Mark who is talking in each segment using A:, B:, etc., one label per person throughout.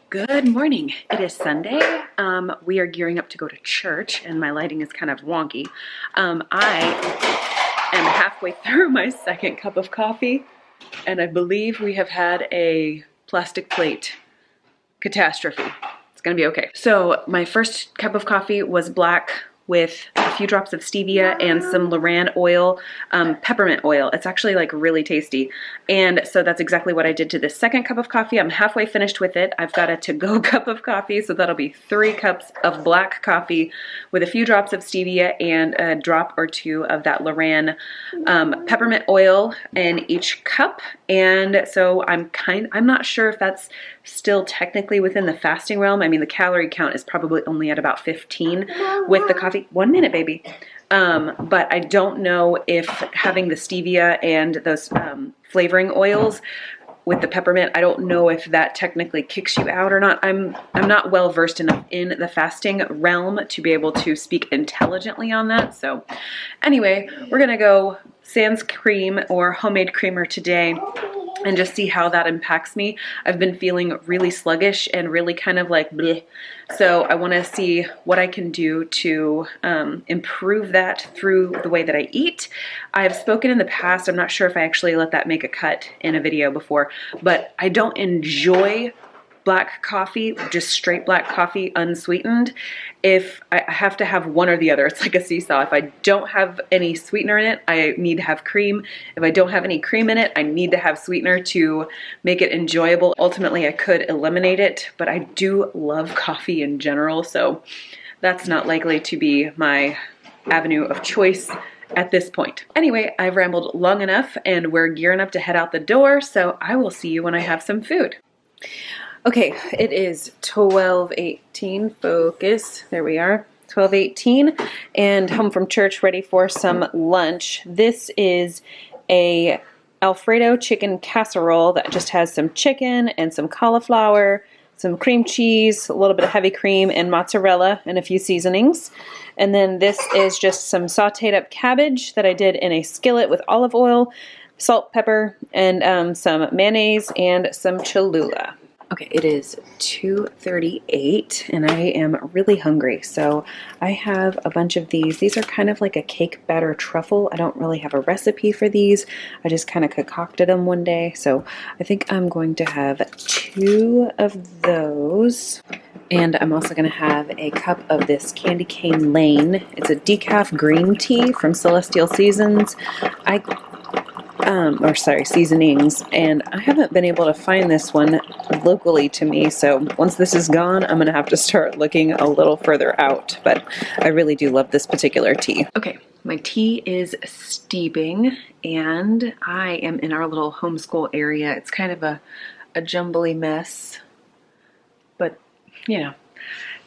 A: Good morning. It is Sunday. We are gearing up to go to church, and my lighting is kind of wonky. I am halfway through my second cup of coffee, and I believe we have had a plastic plate catastrophe. It's gonna be okay. So my first cup of coffee was black with a few drops of stevia and some Loran oil, peppermint oil. It's actually like really tasty. And so that's exactly what I did to this second cup of coffee. I'm halfway finished with it. I've got a to-go cup of coffee, so that'll be 3 cups of black coffee with a few drops of stevia and a drop or 2 of that Loran peppermint oil in each cup. And so I'm not sure if that's still technically within the fasting realm. I mean, the calorie count is probably only at about 15 with the coffee. 1 minute, baby. But I don't know if having the stevia and those flavoring oils with the peppermint, I don't know if that technically kicks you out or not. I'm not well versed enough in the fasting realm to be able to speak intelligently on that. So anyway, we're gonna go sans cream or homemade creamer today and just see how that impacts me. I've been feeling really sluggish and really kind of like bleh. So I want to see what I can do to improve that through the way that I eat. I've spoken in the past, I'm not sure if I actually let that make a cut in a video before, but I don't enjoy black coffee, just straight black coffee, unsweetened. If I have to have one or the other, it's like a seesaw. If I don't have any sweetener in it, I need to have cream. If I don't have any cream in it, I need to have sweetener to make it enjoyable. Ultimately, I could eliminate it, but I do love coffee in general, so that's not likely to be my avenue of choice at this point. Anyway, I've rambled long enough and we're gearing up to head out the door, so I will see you when I have some food. Okay, it is 12:18, focus, there we are, 12:18, and home from church ready for some lunch. This is a Alfredo chicken casserole that just has some chicken and some cauliflower, some cream cheese, a little bit of heavy cream and mozzarella and a few seasonings. And then this is just some sauteed up cabbage that I did in a skillet with olive oil, salt, pepper, and some mayonnaise and some Cholula. Okay, it is 2:38 and I am really hungry, so I have a bunch of these. These are kind of like a cake batter truffle. I don't really have a recipe for these. I just kind of concocted them one day, so I think I'm going to have 2 of those. And I'm also going to have a cup of this Candy Cane Lane. It's a decaf green tea from Celestial Seasons. Seasonings, and I haven't been able to find this one locally to me, so once this is gone, I'm gonna have to start looking a little further out, but I really do love this particular tea. Okay, my tea is steeping, and I am in our little homeschool area. It's kind of a jumbly mess, but you know,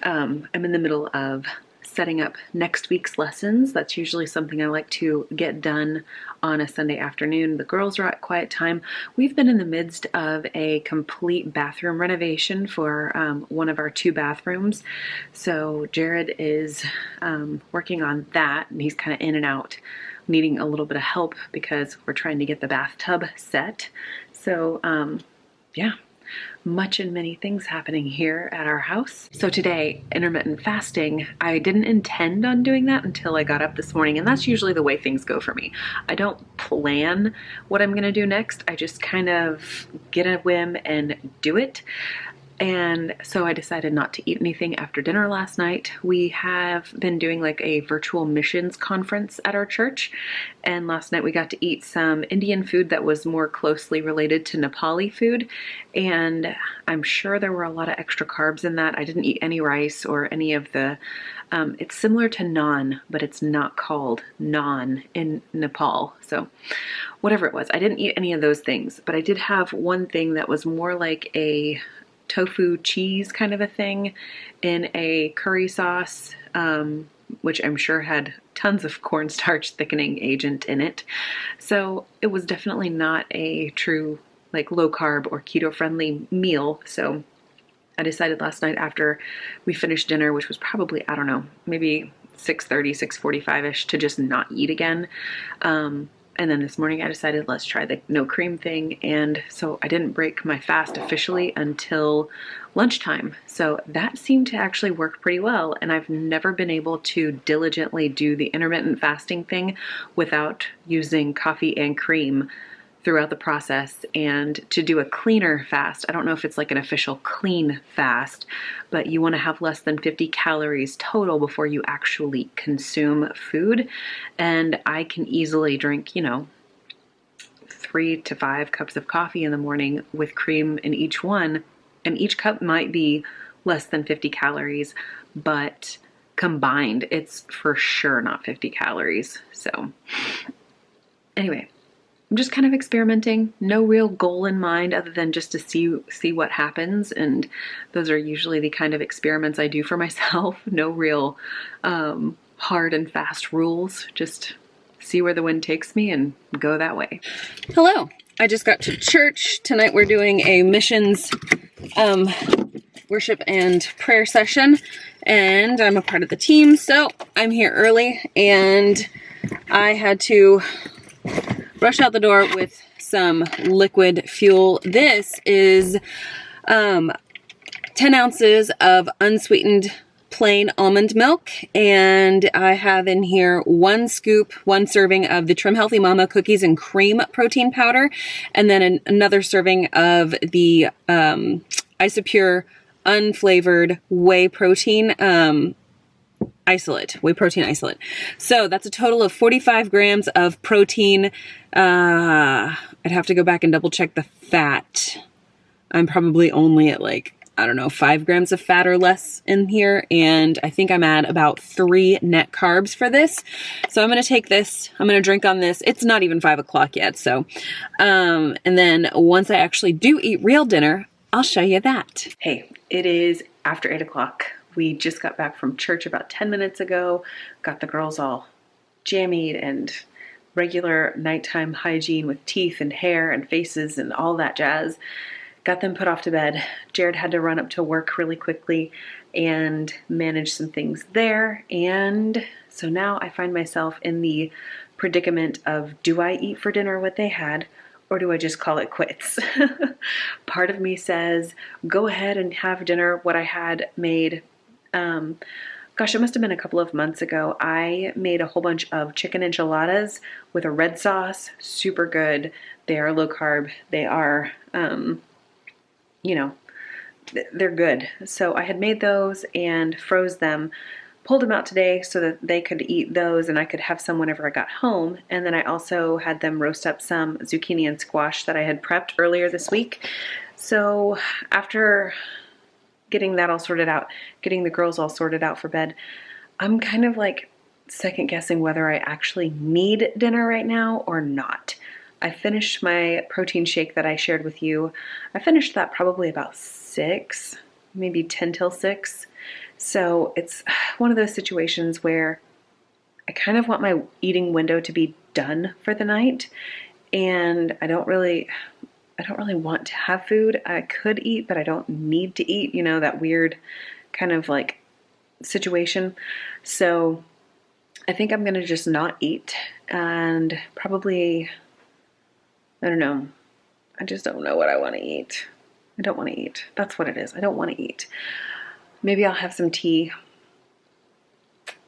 A: I'm in the middle of setting up next week's lessons. That's usually something I like to get done on a Sunday afternoon. The girls are at quiet time. We've been in the midst of a complete bathroom renovation for one of our 2 bathrooms. So Jared is working on that, and he's kind of in and out, needing a little bit of help because we're trying to get the bathtub set. So yeah. Much and many things happening here at our house. So today, intermittent fasting, I didn't intend on doing that until I got up this morning, and that's usually the way things go for me. I don't plan what I'm gonna do next. I just kind of get a whim and do it. And so I decided not to eat anything after dinner last night. We have been doing like a virtual missions conference at our church. And last night we got to eat some Indian food that was more closely related to Nepali food. And I'm sure there were a lot of extra carbs in that. I didn't eat any rice or any of the, it's similar to naan, but it's not called naan in Nepal. So whatever it was, I didn't eat any of those things, but I did have one thing that was more like a tofu cheese kind of a thing in a curry sauce, which I'm sure had tons of cornstarch thickening agent in it. So it was definitely not a true like low carb or keto friendly meal. So I decided last night after we finished dinner, which was probably, I don't know, maybe 6:30, 6:45-ish, to just not eat again. And then this morning I decided let's try the no cream thing. And so I didn't break my fast officially until lunchtime. So that seemed to actually work pretty well. And I've never been able to diligently do the intermittent fasting thing without using coffee and cream throughout the process. And to do a cleaner fast, I don't know if it's like an official clean fast, but you want to have less than 50 calories total before you actually consume food. And I can easily drink, 3 to 5 cups of coffee in the morning with cream in each one. And each cup might be less than 50 calories, but combined, it's for sure not 50 calories. So anyway, I'm just kind of experimenting, no real goal in mind other than just to see what happens. And those are usually the kind of experiments I do for myself. No real hard and fast rules, just see where the wind takes me and go that way. Hello, I just got to church. Tonight we're doing a missions worship and prayer session, and I'm a part of the team, so I'm here early, and I had to rush out the door with some liquid fuel. This is 10 ounces of unsweetened plain almond milk, and I have in here 1 serving of the Trim Healthy Mama cookies and cream protein powder, and then another serving of the Isopure unflavored whey protein whey protein isolate. So that's a total of 45 grams of protein. I'd have to go back and double check the fat. I'm probably only at 5 grams of fat or less in here. And I think I'm at about 3 net carbs for this. So I'm going to take this, I'm going to drink on this. It's not even 5 o'clock yet. So, and then once I actually do eat real dinner, I'll show you that. Hey, it is after 8 o'clock. We just got back from church about 10 minutes ago, got the girls all jammied and regular nighttime hygiene with teeth and hair and faces and all that jazz. Got them put off to bed. Jared had to run up to work really quickly and manage some things there. And so now I find myself in the predicament of, do I eat for dinner what they had, or do I just call it quits? Part of me says, go ahead and have dinner what I had made. Gosh, it must have been a couple of months ago. I made a whole bunch of chicken enchiladas with a red sauce. Super good. They are low carb. They are, they're good. So I had made those and froze them, pulled them out today so that they could eat those and I could have some whenever I got home. And then I also had them roast up some zucchini and squash that I had prepped earlier this week. So after getting that all sorted out, getting the girls all sorted out for bed, I'm kind of second guessing whether I actually need dinner right now or not. I finished my protein shake that I shared with you. I finished that probably about 6, maybe 10 till 6. So it's one of those situations where I kind of want my eating window to be done for the night, and I don't really want to have food. I could eat, but I don't need to eat, that weird kind of situation. So I think I'm going to just not eat and probably, I don't know. I just don't know what I want to eat. I don't want to eat. That's what it is. I don't want to eat. Maybe I'll have some tea.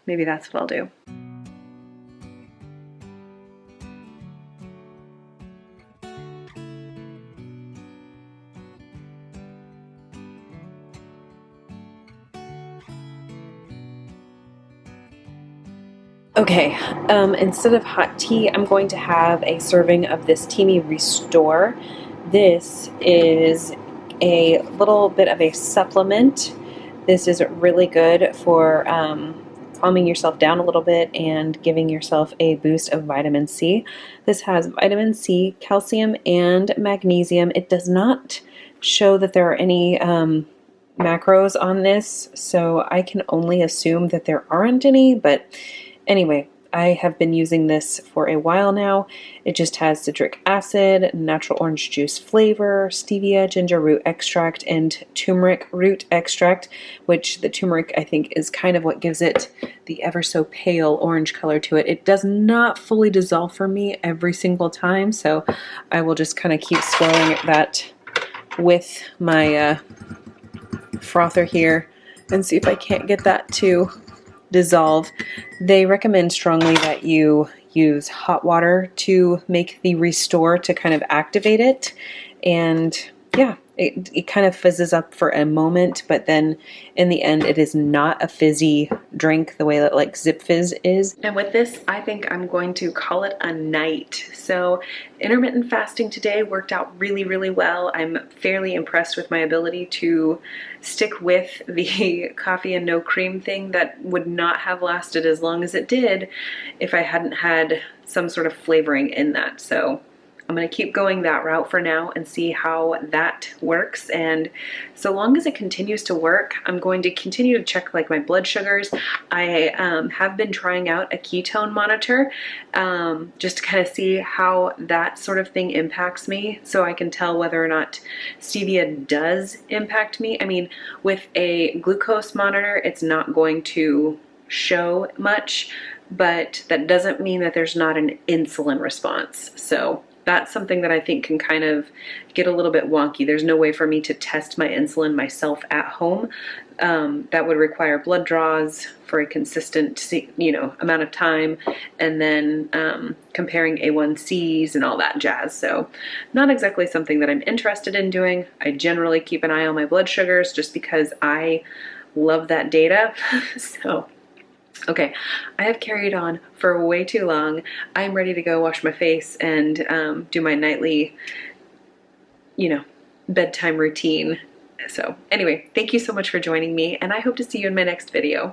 A: Maybe that's what I'll do. Okay, instead of hot tea, I'm going to have a serving of this Teamy Restore. This is a little bit of a supplement. This is really good for calming yourself down a little bit and giving yourself a boost of vitamin C. This has vitamin C, calcium, and magnesium. It does not show that there are any macros on this, so I can only assume that there aren't any, but anyway, I have been using this for a while now. It just has citric acid, natural orange juice flavor, stevia, ginger root extract, and turmeric root extract, which the turmeric I think is kind of what gives it the ever so pale orange color to it. It does not fully dissolve for me every single time, so I will just kind of keep swirling that with my frother here and see if I can't get that to dissolve. They recommend strongly that you use hot water to make the restore to kind of activate it. And yeah, it kind of fizzes up for a moment, but then in the end it is not a fizzy drink the way that like Zip Fizz is. And with this, I think I'm going to call it a night. So intermittent fasting today worked out really, really well. I'm fairly impressed with my ability to stick with the coffee and no cream thing that would not have lasted as long as it did if I hadn't had some sort of flavoring in that. So I'm going to keep going that route for now and see how that works. And so long as it continues to work, I'm going to continue to check like my blood sugars. I have been trying out a ketone monitor just to kind of see how that sort of thing impacts me, so I can tell whether or not stevia does impact me. I mean, with a glucose monitor, it's not going to show much, but that doesn't mean that there's not an insulin response. So that's something that I think can kind of get a little bit wonky. There's no way for me to test my insulin myself at home. That would require blood draws for a consistent, amount of time, and then comparing A1Cs and all that jazz. So not exactly something that I'm interested in doing. I generally keep an eye on my blood sugars just because I love that data. So okay, I have carried on for way too long. I'm ready to go wash my face and do my nightly, bedtime routine. So anyway, thank you so much for joining me, and I hope to see you in my next video.